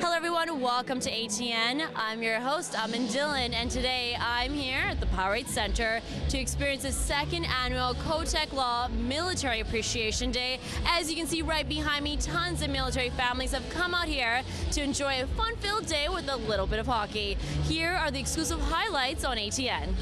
Hello everyone, welcome to ATN. I'm your host, Amin Dillon, and today I'm here at the Powerade Center to experience the second annual Kotak Law Military Appreciation Day. As you can see right behind me, tons of military families have come out here to enjoy a fun-filled day with a little bit of hockey. Here are the exclusive highlights on ATN.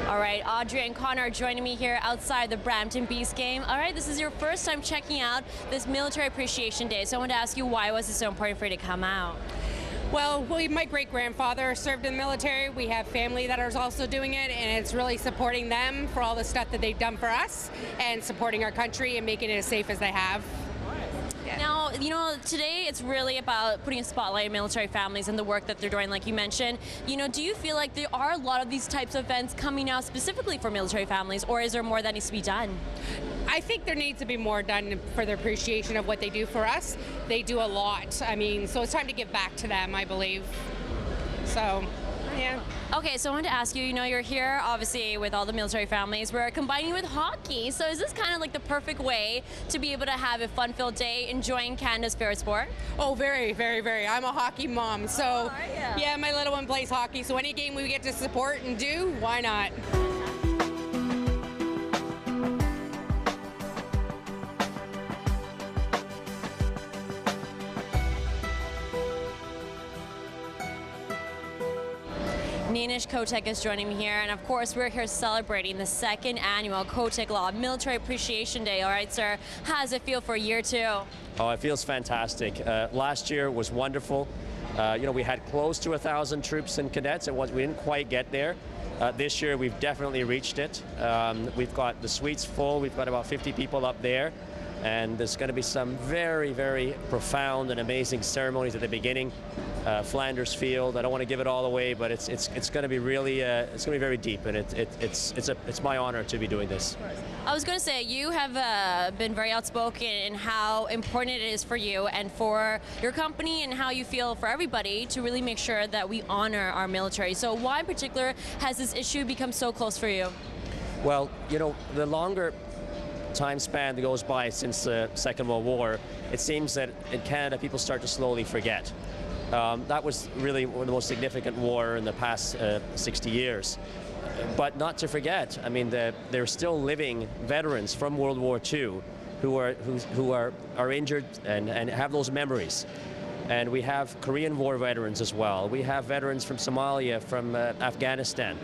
All right, Audrey and Connor are joining me here outside the Brampton Beast game. All right, this is your first time checking out this Military Appreciation Day, so I wanted to ask you, why was it so important for you to come out? Well, my great-grandfather served in the military. We have family that is also doing it, and it's really supporting them for all the stuff that they've done for us and supporting our country and making it as safe as they have. Now, you know, today it's really about putting a spotlight on military families and the work that they're doing, like you mentioned. You know, do you feel like there are a lot of these types of events coming out specifically for military families, or is there more that needs to be done? I think there needs to be more done for the appreciation of what they do for us. They do a lot. I mean, so it's time to give back to them, I believe. So, yeah. Okay, so I wanted to ask you, you know, you're here obviously with all the military families. We're combining with hockey. So is this kind of like the perfect way to be able to have a fun-filled day enjoying Canada's favorite sport? Oh, very, very, very. I'm a hockey mom. So, yeah, my little one plays hockey. So any game we get to support and do, why not? Ninish Kotak is joining me here, and of course we're here celebrating the second annual Kotak Law Military Appreciation Day. All right, sir, how does it feel for year two? Oh, it feels fantastic. Last year was wonderful. You know, we had close to 1,000 troops and cadets. We didn't quite get there. This year we've definitely reached it. We've got the suites full. We've got about 50 people up there. And there's going to be some very, very profound and amazing ceremonies at the beginning. Flanders Field. I don't want to give it all away, but it's going to be really it's going to be very deep, and it's my honor to be doing this. I was going to say, you have been very outspoken in how important it is for you and for your company, and how you feel for everybody to really make sure that we honor our military. So why in particular has this issue become so close for you? Well, you know, the longer time span that goes by since the Second World War, it seems that in Canada people start to slowly forget. That was really one of the most significant war in the past 60 years. But not to forget, I mean, there are still living veterans from World War II who are injured and have those memories. And we have Korean War veterans as well. We have veterans from Somalia, from Afghanistan.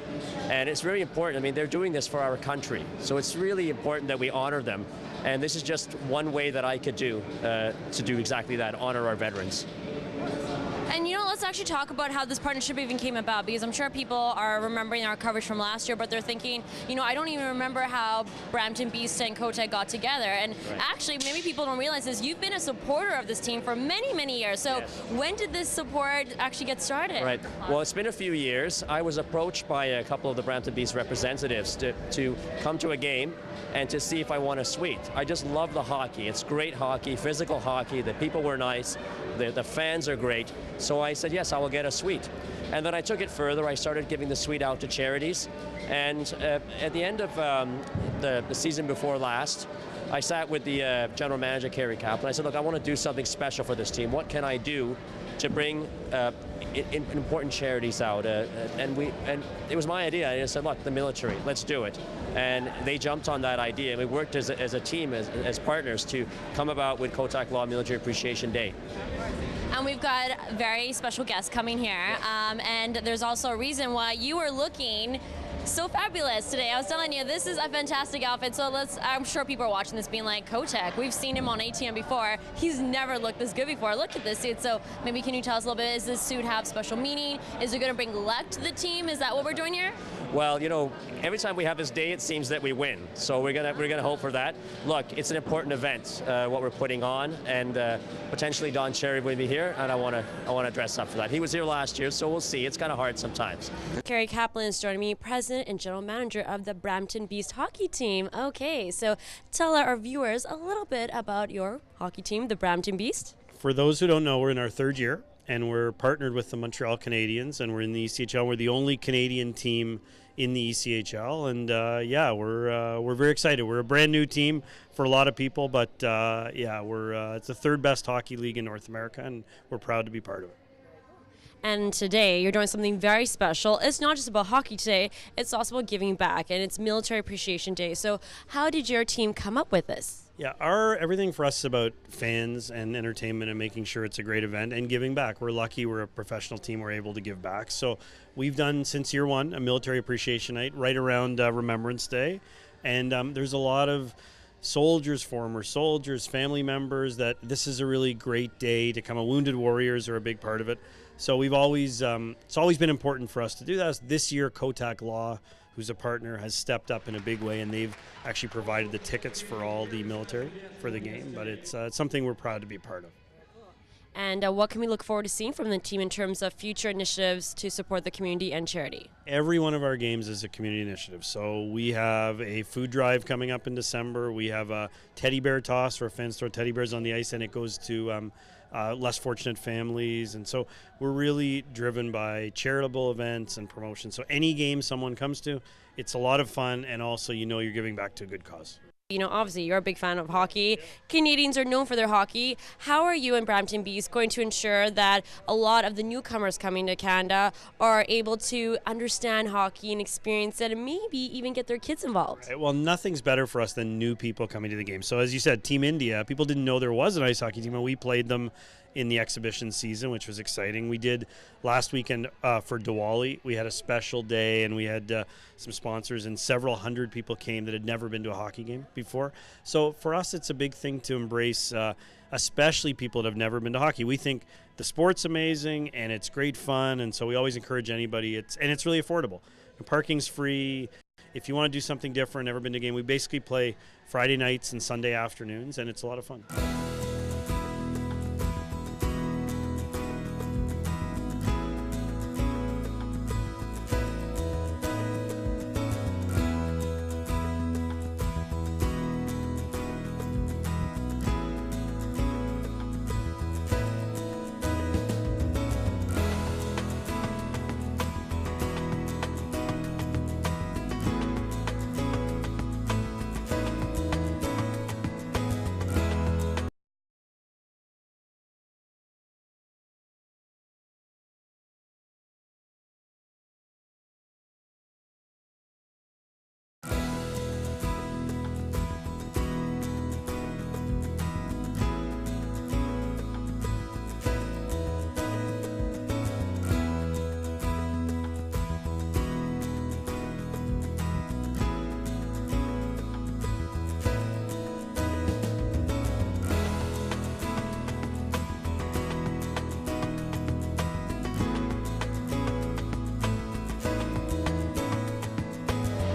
And it's really important. I mean, they're doing this for our country. So it's really important that we honor them. And this is just one way that I could do to do exactly that, honor our veterans. And you know, let's actually talk about how this partnership even came about, because I'm sure people are remembering our coverage from last year, but they're thinking, you know, I don't even remember how Brampton Beast and Kotak got together. And actually, maybe people don't realize this, you've been a supporter of this team for many, many years. So when did this support actually get started? Right. Well, it's been a few years. I was approached by a couple of the Brampton Beast representatives to come to a game and to see if I want a suite. I just love the hockey. It's great hockey, physical hockey. The people were nice. The fans are great. So I said, yes, I will get a suite. And then I took it further. I started giving the suite out to charities. And at the end of the season before last, I sat with the general manager, Kerry Kaplan. I said, look, I want to do something special for this team. What can I do to bring important charities out? And it was my idea. I said, look, the military, let's do it. And they jumped on that idea. And we worked as a team, as partners, to come about with Kotak Law Military Appreciation Day. And we've got very special guests coming here, and there's also a reason why you are looking so fabulous today. I was telling you, this is a fantastic outfit, so I'm sure people are watching this being like, Kotak, we've seen him on ATN before. He's never looked this good before. Look at this suit. So maybe can you tell us a little bit, does this suit have special meaning? Is it going to bring luck to the team? Is that what we're doing here? Well, you know, every time we have this day, it seems that we win. So we're gonna hope for that. Look, it's an important event, what we're putting on, and potentially Don Cherry will be here, and I wanna dress up for that. He was here last year, so we'll see. It's kind of hard sometimes. Carrie Kaplan is joining me, President and General Manager of the Brampton Beast hockey team. Okay, so tell our viewers a little bit about your hockey team, the Brampton Beast. For those who don't know, we're in our third year, and we're partnered with the Montreal Canadiens, and we're in the ECHL. We're the only Canadian team in the ECHL, and we're very excited. We're a brand new team for a lot of people, but it's the third best hockey league in North America, and we're proud to be part of it. And today you're doing something very special. It's not just about hockey today, it's also about giving back, and it's Military Appreciation Day. So how did your team come up with this? Yeah, everything for us is about fans and entertainment and making sure it's a great event and giving back. We're lucky we're a professional team, we're able to give back. So we've done, since year one, a Military Appreciation Night right around Remembrance Day. And there's a lot of soldiers, former soldiers, family members, that this is a really great day to come. Wounded warriors are a big part of it. So we've always, it's always been important for us to do that. This year, Kotak Law, who's a partner, has stepped up in a big way, and they've actually provided the tickets for all the military for the game. But it's something we're proud to be part of. And what can we look forward to seeing from the team in terms of future initiatives to support the community and charity? Every one of our games is a community initiative. So we have a food drive coming up in December. We have a teddy bear toss where fans throw teddy bears on the ice, and it goes to less fortunate families. And so we're really driven by charitable events and promotion. So any game someone comes to, it's a lot of fun, and also you're giving back to a good cause. You know, obviously you're a big fan of hockey. Canadians are known for their hockey. How are you and Brampton Beast going to ensure that a lot of the newcomers coming to Canada are able to understand hockey and experience it, and maybe even get their kids involved? Right, well, nothing's better for us than new people coming to the game. So as you said, Team India, people didn't know there was an ice hockey team, and we played them in the exhibition season, which was exciting. We did last weekend for Diwali. We had a special day, and we had some sponsors, and several hundred people came that had never been to a hockey game before. So for us, it's a big thing to embrace, especially people that have never been to hockey. We think the sport's amazing, and it's great fun, and so we always encourage anybody. It's really affordable. The parking's free. If you want to do something different, never been to a game, we basically play Friday nights and Sunday afternoons, and it's a lot of fun.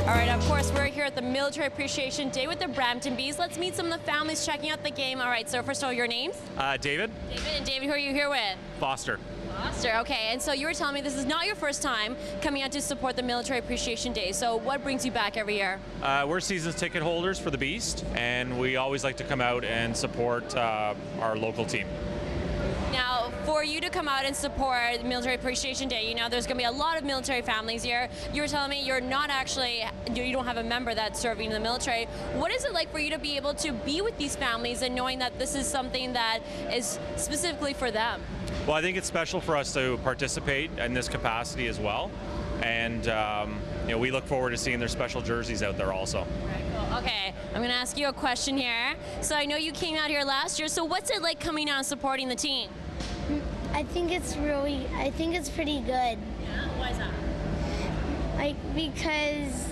All right, of course, we're here at the Military Appreciation Day with the Brampton Bees. Let's meet some of the families checking out the game. All right, so first of all, your names? David. And David, who are you here with? Foster. Foster, okay. And so you were telling me this is not your first time coming out to support the Military Appreciation Day. So what brings you back every year? We're season ticket holders for the Beast, and we always like to come out and support our local team. Now, for you to come out and support Military Appreciation Day, you know, there's going to be a lot of military families here. You were telling me you're not actually, you don't have a member that's serving in the military. What is it like for you to be able to be with these families and knowing that this is something that is specifically for them? Well, I think it's special for us to participate in this capacity as well. And we look forward to seeing their special jerseys out there also. Right, cool. Okay, I'm going to ask you a question here. So I know you came out here last year, so what's it like coming out and supporting the team? I think it's pretty good. Yeah, why is that? Because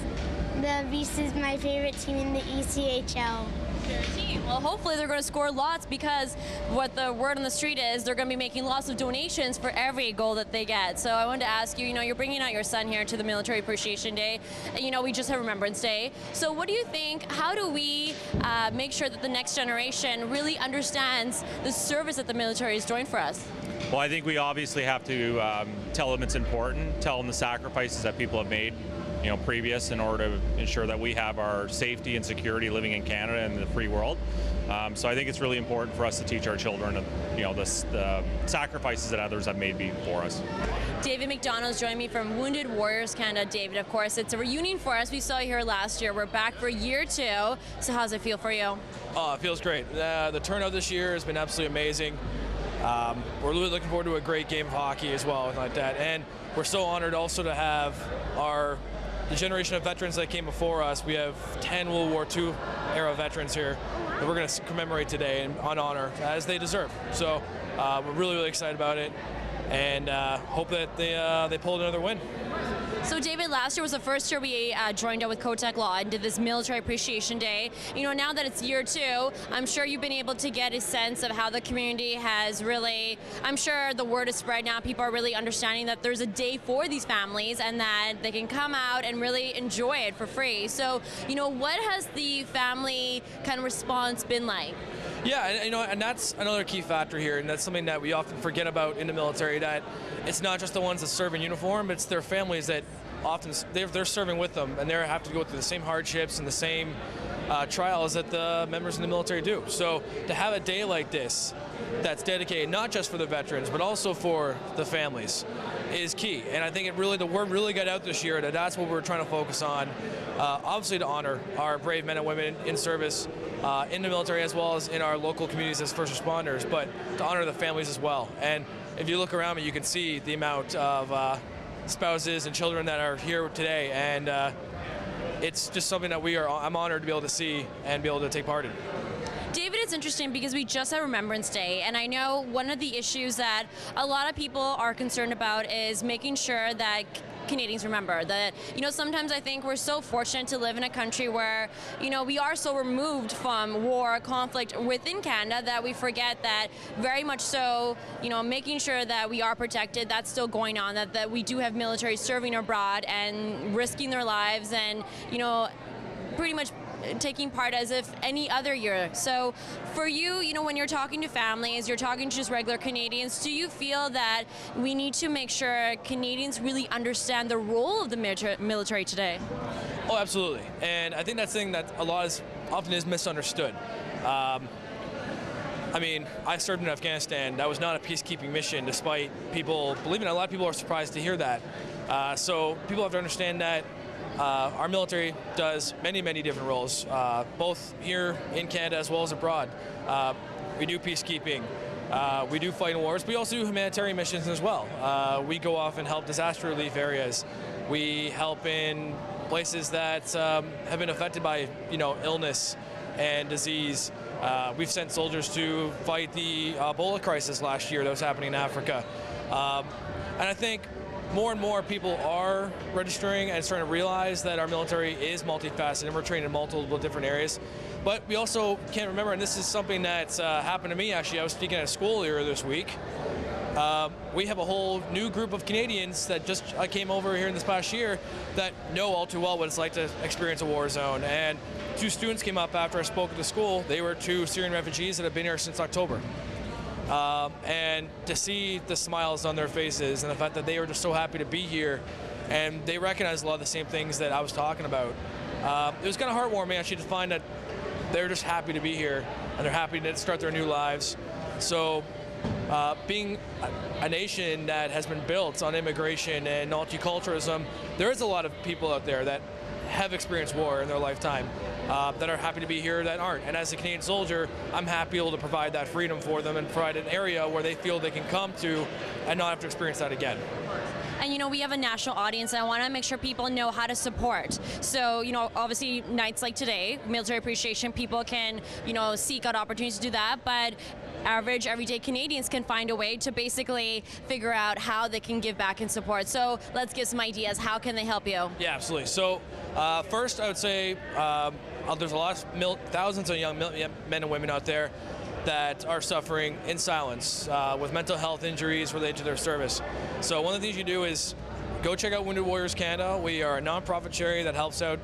the Beast is my favorite team in the ECHL. Their team. Well, hopefully they're going to score lots, because what the word on the street is, they're going to be making lots of donations for every goal that they get. So I wanted to ask you, you're bringing out your son here to the Military Appreciation Day. We just had Remembrance Day. So what do you think, how do we make sure that the next generation really understands the service that the military is doing for us? Well, I think we obviously have to tell them it's important, tell them the sacrifices that people have made, previous, in order to ensure that we have our safety and security living in Canada and the free world. So I think it's really important for us to teach our children, the sacrifices that others have made before us. David McDonald's joining me from Wounded Warriors Canada. David, of course, it's a reunion for us. We saw you here last year. We're back for year 2. So how's it feel for you? Oh, it feels great. The turnout this year has been absolutely amazing. We're really looking forward to a great game of hockey as well, like that. And we're so honored also to have the generation of veterans that came before us. We have 10 World War II era veterans here that we're going to commemorate today and on honor, as they deserve. So we're really, really excited about it, and hope that they pull another win. So David, last year was the first year we joined up with Kotak Law and did this Military Appreciation Day. Now that it's year 2, I'm sure you've been able to get a sense of how the community has really, I'm sure the word is spread now. People are really understanding that there's a day for these families and that they can come out and really enjoy it for free. So, what has the family kind of response been like? Yeah, and that's another key factor here, and that's something that we often forget about in the military, that it's not just the ones that serve in uniform, it's their families that often, they're serving with them, and they have to go through the same hardships and the same trials that the members in the military do. So to have a day like this that's dedicated not just for the veterans, but also for the families is key. And I think the word really got out this year that that's what we're trying to focus on, obviously to honor our brave men and women in service in the military, as well as in our local communities as first responders, but to honor the families as well. And if you look around me, you can see the amount of spouses and children that are here today, and it's just something that I'm honored to be able to see and be able to take part in. David, it's interesting because we just had Remembrance Day, and I know one of the issues that a lot of people are concerned about is making sure that Canadians remember that, sometimes I think we're so fortunate to live in a country where, we are so removed from war, conflict within Canada that we forget that very much so, making sure that we are protected, that's still going on, that we do have military serving abroad and risking their lives and, pretty much taking part as if any other year. So for you, when you're talking to families, you're talking to just regular Canadians, do you feel that we need to make sure Canadians really understand the role of the military today? Oh, absolutely. And I think that's the thing that often is misunderstood. I served in Afghanistan. That was not a peacekeeping mission, despite people believing it. A lot of people are surprised to hear that. So people have to understand that our military does many, many different roles, both here in Canada as well as abroad. We do peacekeeping, we do fight in wars, but we also do humanitarian missions as well. We go off and help disaster relief areas. We help in places that have been affected by, illness and disease. We've sent soldiers to fight the Ebola crisis last year that was happening in Africa. And I think more and more people are registering and starting to realize that our military is multifaceted and we're trained in multiple different areas. But we also can't remember, and this is something that's happened to me actually. I was speaking at a school earlier this week. We have a whole new group of Canadians that just came over here in this past year that know all too well what it's like to experience a war zone. And 2 students came up after I spoke at the school. They were 2 Syrian refugees that have been here since October. And to see the smiles on their faces and the fact that they were just so happy to be here, and they recognize a lot of the same things that I was talking about. It was kind of heartwarming actually to find that they're just happy to be here and they're happy to start their new lives. So being a nation that has been built on immigration and multiculturalism, there is a lot of people out there that have experienced war in their lifetime, that are happy to be here that aren't. And as a Canadian soldier, I'm happy able to provide that freedom for them and provide an area where they feel they can come to and not have to experience that again. And we have a national audience, and I want to make sure people know how to support. So, obviously nights like today, Military Appreciation, people can, seek out opportunities to do that, but average, everyday Canadians can find a way to basically figure out how they can give back and support. So let's give some ideas. How can they help you? Yeah, absolutely. So first, I would say there's a lot of thousands of young men and women out there that are suffering in silence with mental health injuries related to their service. So one of the things you do is go check out Wounded Warriors Canada. We are a nonprofit charity that helps out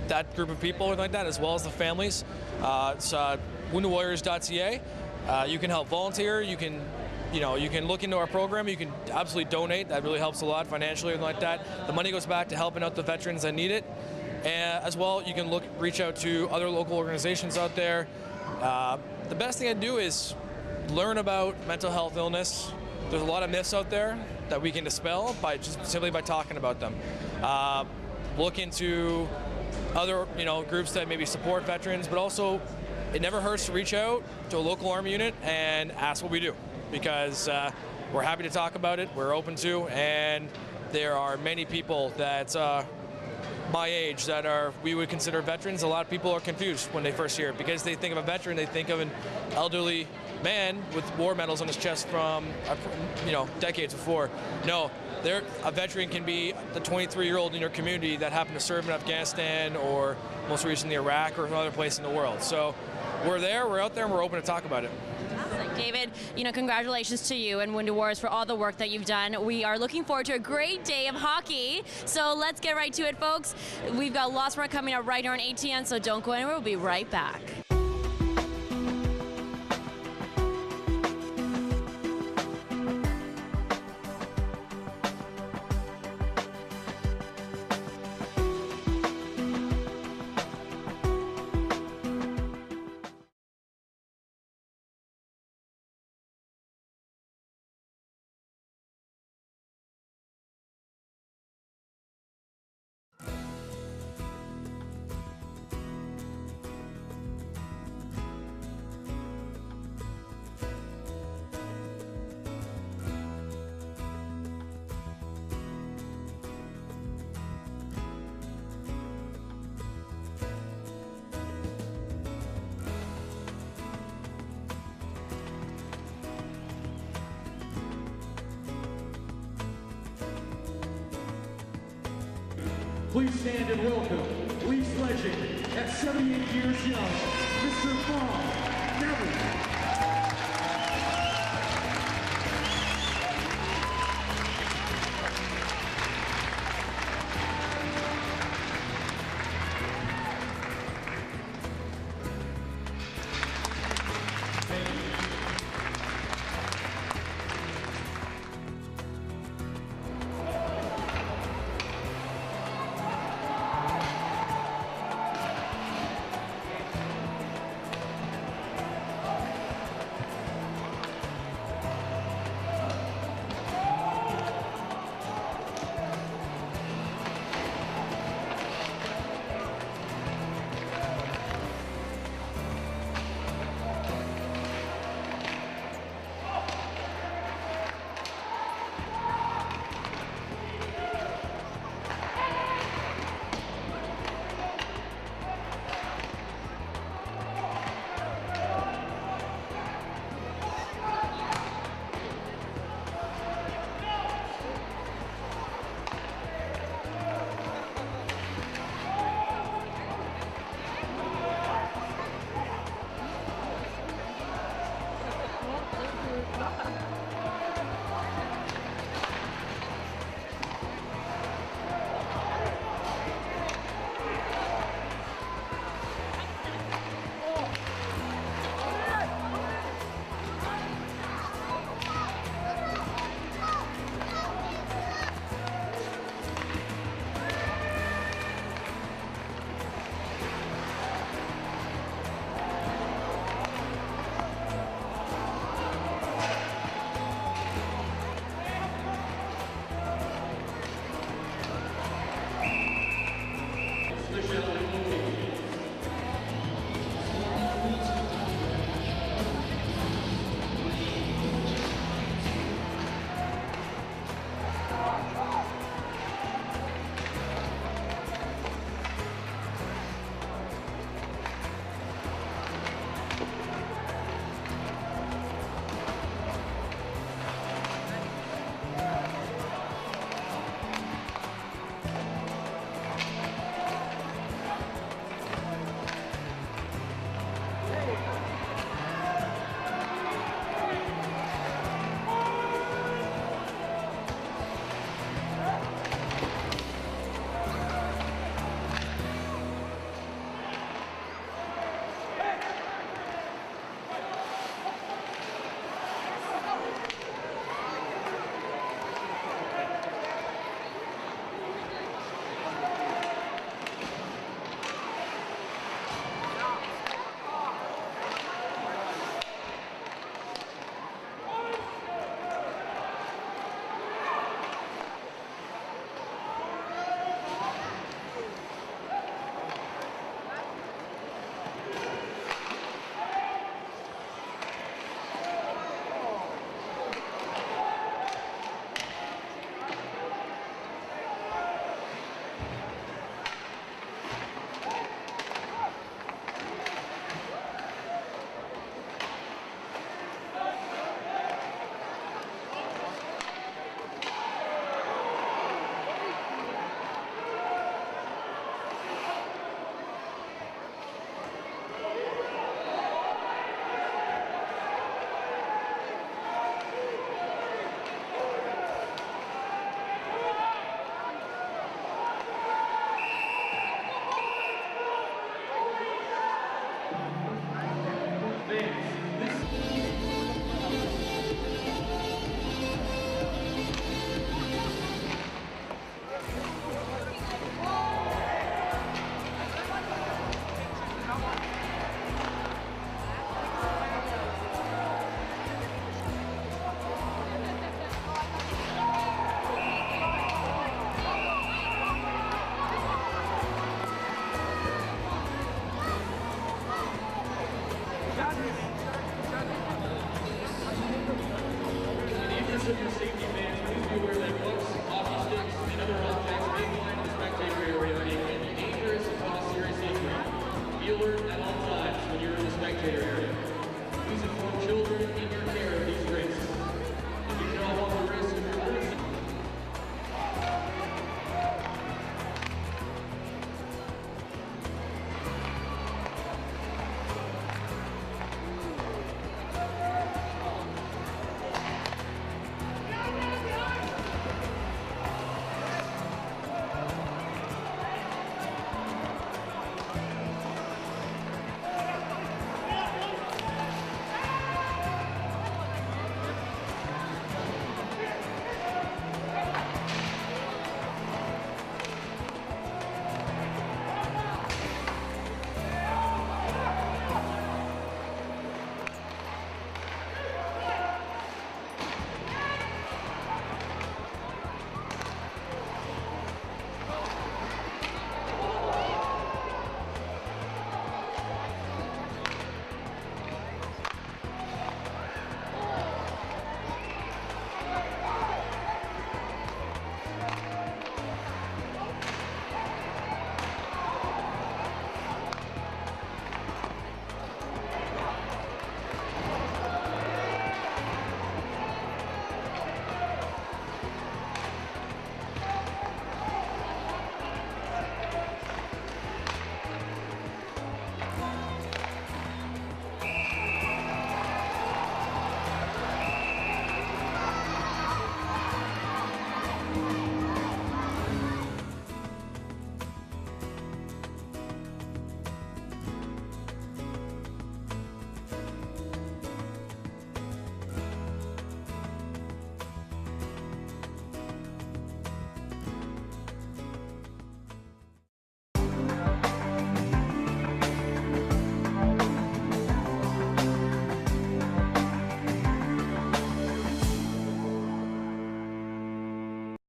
that group of people like that, as well as the families. It's woundedwarriors.ca. You can help volunteer. You can look into our program. You can absolutely donate. That really helps a lot financially and like that. The money goes back to helping out the veterans that need it. And as well, you can reach out to other local organizations out there. The best thing I do is learn about mental health illness. There's a lot of myths out there that we can dispel simply by talking about them. Look into other groups that maybe support veterans, but also it never hurts to reach out to a local Army unit and ask what we do, because we're happy to talk about it. We're open to, and there are many people that my age that we would consider veterans. A lot of people are confused when they first hear it, because they think of a veteran, they think of an elderly man with war medals on his chest from decades before. No, a veteran can be the 23-year-old in your community that happened to serve in Afghanistan or most recently Iraq or another place in the world. So we're out there, and we're open to talk about it. David, congratulations to you and Wounded Warriors for all the work that you've done. We are looking forward to a great day of hockey. So let's get right to it, folks. We've got lots more coming up right here on ATN, so don't go anywhere. We'll be right back. Please stand and welcome Leafs legend at 78 years young, Mr. Bob Neville.